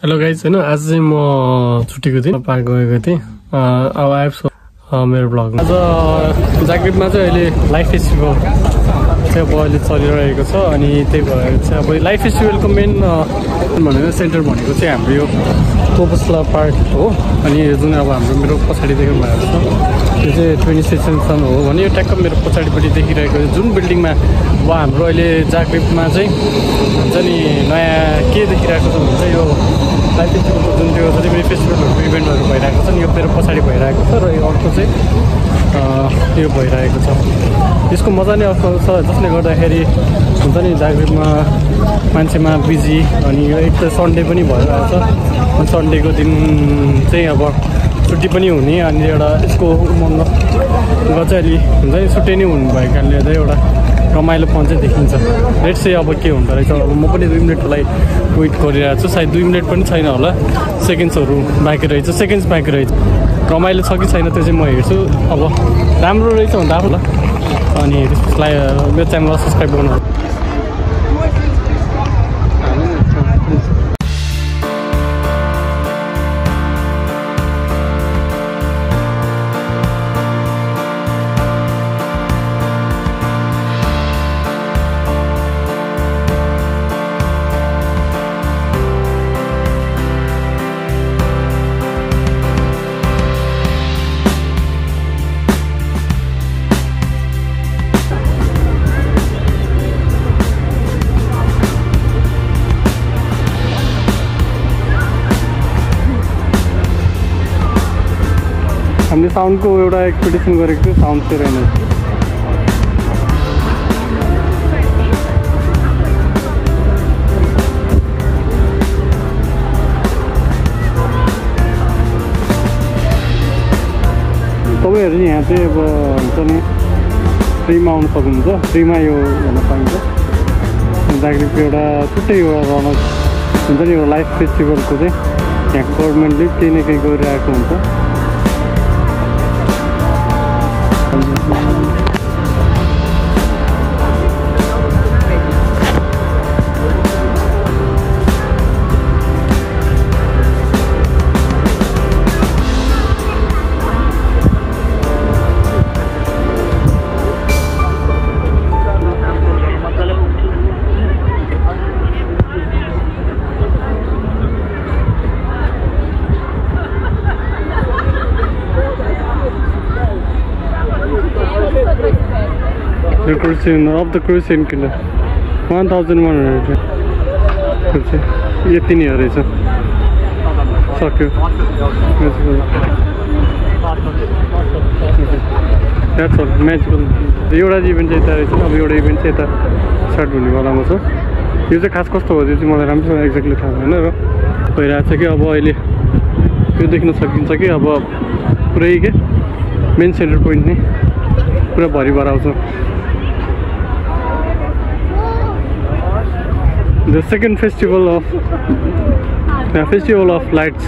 hello guys हैन आज चाहिँ म छुट्टीको थिएँ पार्क गएको थिएँ अब आएँ मेरो ब्लगमा आज जाग्रेबमा चाहिँ अहिले लाइफ फेस्टिभल चाहिँ अब अहिले चलिरहेको छ अनि त्यही भएर चाहिँ अब लाइफ फेस्टिभलको मेन भनेर सेन्टर भनेको चाहिँ हाम्रो यो कोपसला पार्क हो अनि जुन अब हाम्रो मेरो पछाडि देख्नु भएको छ त्यो चाहिँ 26 सन हो भने यो ट्याक्क मेरो पछाडिपट्टि देखिरहेको जुन बिल्डिङमा अब हाम्रो अहिले जाग्रेबमा चाहिँ हुन्छ नि नयाँ के देखिरहेको छ भने चाहिँ यो लाइफ फेस्टिभलको जुन त्यो जति पनि फेस्टिभलहरूको इभेन्टहरू भइरहेको छ नि यो मेरो पछाडि भइरहेको छ र यो अर्को चाहिँ यो भइरहेको छ यसको मजा नै अर्को छ जसले गर्दाखेरि हुन्छ नि जाग्रेबमा मान्छेमा बिजी अनि यो एक त सन्डे पनि भइरहेको छ अनि सन्डेको दिन चाहिँ अब छुट्टी पनि हुने अनि एउटा यसको उमङ्ग चाहिँ अलि हुन्छ नि छुट्टी नै हुनु भएको कारणले चाहिँ एउटा रमाइलोपन चाहिँ देखिन्छ लेट्स चाहिँ अब के हुँदो रहेछ अब म पनि 2 मिनटको लागि वेट गरिरहेको छु सायद 2 मिनट पनि छैन होला सेकेन्ड्सहरू बाँकी रहेछ सेकेन्ड्स बाँकी रहेछ रमाइलो छ कि छैन त्यो चाहिँ म हेर्छु अब राम्रो रहेछ भन्दा आफूला अनि त्यसलाई मेरो च्यानललाई सब्सक्राइब गर्नु हामीले साउन्डको एउटा एक्सपेक्टेसन गरेको थियो साउन्ड चाहिँ रहेन तपाईँहरू यहाँ चाहिँ अब हुन्छ नि फ्रीमा आउनु सक्नुहुन्छ फ्रीमा यो हेर्न पाइन्छ जाग्रेबको एउटा छुट्टै एउटा रौनक हुन्छ नि यो लाइफ फेस्टिभलको चाहिँ यहाँ गभर्मेन्टले केही न केही गरिरहेको हुन्छ The cruise of the cruise in kilo 1100 यति नै रहेछ सक्यो द्याट्स अल म्याजिकल एउटा इभेन्ट चाहिँ यता रहेछ अब एउटा इभेन्ट चाहिँ यता स्टार्ट हुनेवालामा छ यो चाहिँ खास कस्तो हो त्यो चाहिँ मलाई राम्रोसँग एक्ज्याक्टली थाहा भएन र भइरहेको छ कि अब अहिले त्यो देख्न सकिन्छ कि अब पुरै के मेन सेन्टर पोइन्ट नै पुरा भरिभर आउँछ The second festival of lights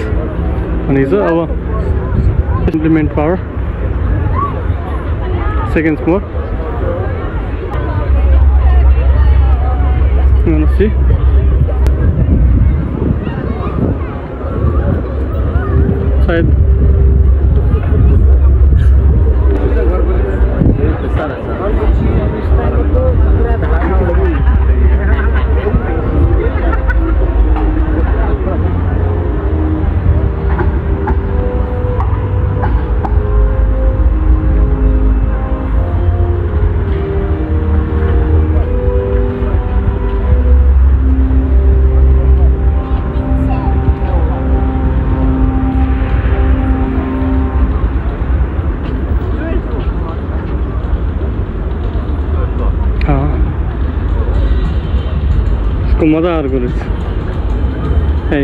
and is our implement power seconds more you wanna see side मजा अर्को रहेछ है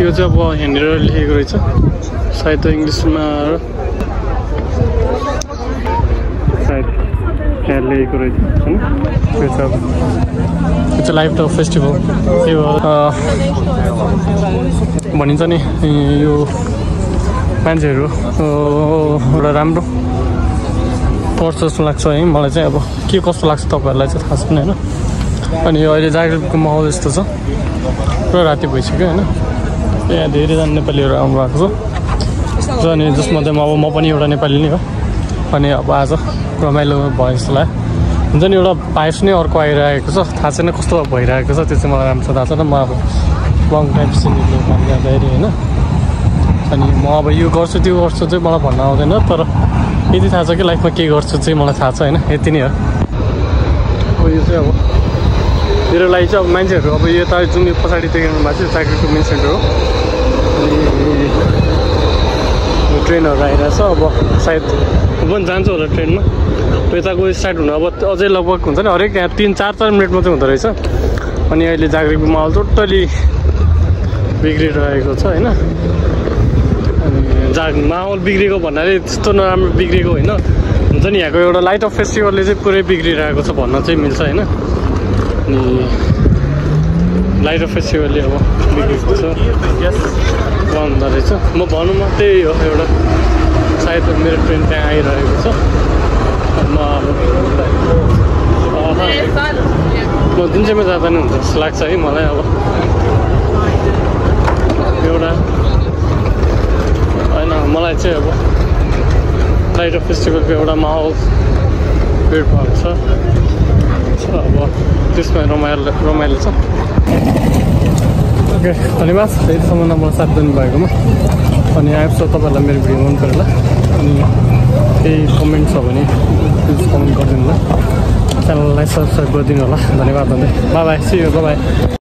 यो चाहिँ अब यहाँनिर लेखेको रहेछ सायद इङ्ग्लिसमा सायद यहाँ लेखेको रहेछ होइन यो चाहिँ लाइफ द फेस्टिभल त्यही भएर भनिन्छ नि यो मान्छेहरू एउटा राम्रो पर्छ जस्तो लाग्छ है मलाई चाहिँ अब के कस्तो लाग्छ तपाईँहरूलाई चाहिँ थाहा छैन होइन अनि अहिले जागृतको माहौल यस्तो छ पुरा राति भइसक्यो होइन यहाँ धेरैजना नेपालीहरू आउनु भएको छ अनि जसमध्येमा अब म पनि एउटा नेपाली नै हो अनि अब आज रमाइलो भयो जस्तो लाग्यो हुन्छ नि एउटा भाइब्स नै अर्को आइरहेको छ थाहा छैन कस्तो भइरहेको छ त्यो चाहिँ मलाई राम्रो थाहा छैन म अब लङ टाइम सिनियरले काम गर्दाखेरि होइन अनि म अब यो गर्छु त्यो गर्छु चाहिँ मलाई भन्न आउँदैन तर यति थाहा छ कि लाइफमा के गर्छु चाहिँ मलाई थाहा छ होइन यति नै हो अब यो चाहिँ अब मेरो लागि चाहिँ अब मान्छेहरू अब यता जुन यो पछाडि देख्नु भएको चाहिँ जागृतको मेन सेन्टर हो अनि ट्रेनहरू आइरहेछ अब सायद म पनि जान्छु होला ट्रेनमा यताको स्टार्ट हुनु अब अझै लगभग हुन्छ नि हरेक यहाँ 3-4 मिनट मात्रै हुँदो रहेछ अनि अहिले जागृतको माहौल टोटली बिग्रिरहेको छ होइन अनि माहौल बिग्रेको भन्नाले त्यस्तो नराम्रो बिग्रेको होइन हुन्छ नि यहाँको एउटा लाइट अफ फेस्टिभलले चाहिँ पुरै बिग्रिरहेको छ भन्न चाहिँ मिल्छ होइन अनि लाइट अफ फेस्टिभलले अब बिग्रेको छ हुँदो रहेछ म भनौँ न त्यही हो एउटा सायद मेरो ट्रेन त्यहाँ आइरहेको छ म जुन चाहिँमा जाँदा नि हुन्छ जस्तो लाग्छ है मलाई अब एउटा होइन मलाई चाहिँ अब लाइट अफ फेस्टिभलको एउटा माहौल भिड भएको छ अब त्यसमा रमाइलो छ ओके धन्यवाद यतिसम्म मलाई साथ दिनुभएकोमा अनि आइप्छ तपाईँहरूलाई मेरो भिडियो मन पऱ्यो होला अनि केही कमेन्ट छ भने प्लिज कमेन्ट गरिदिनु होला च्यानललाई सब्सक्राइब गरिदिनु होला धन्यवाद भन्दै बाई सी यू बाई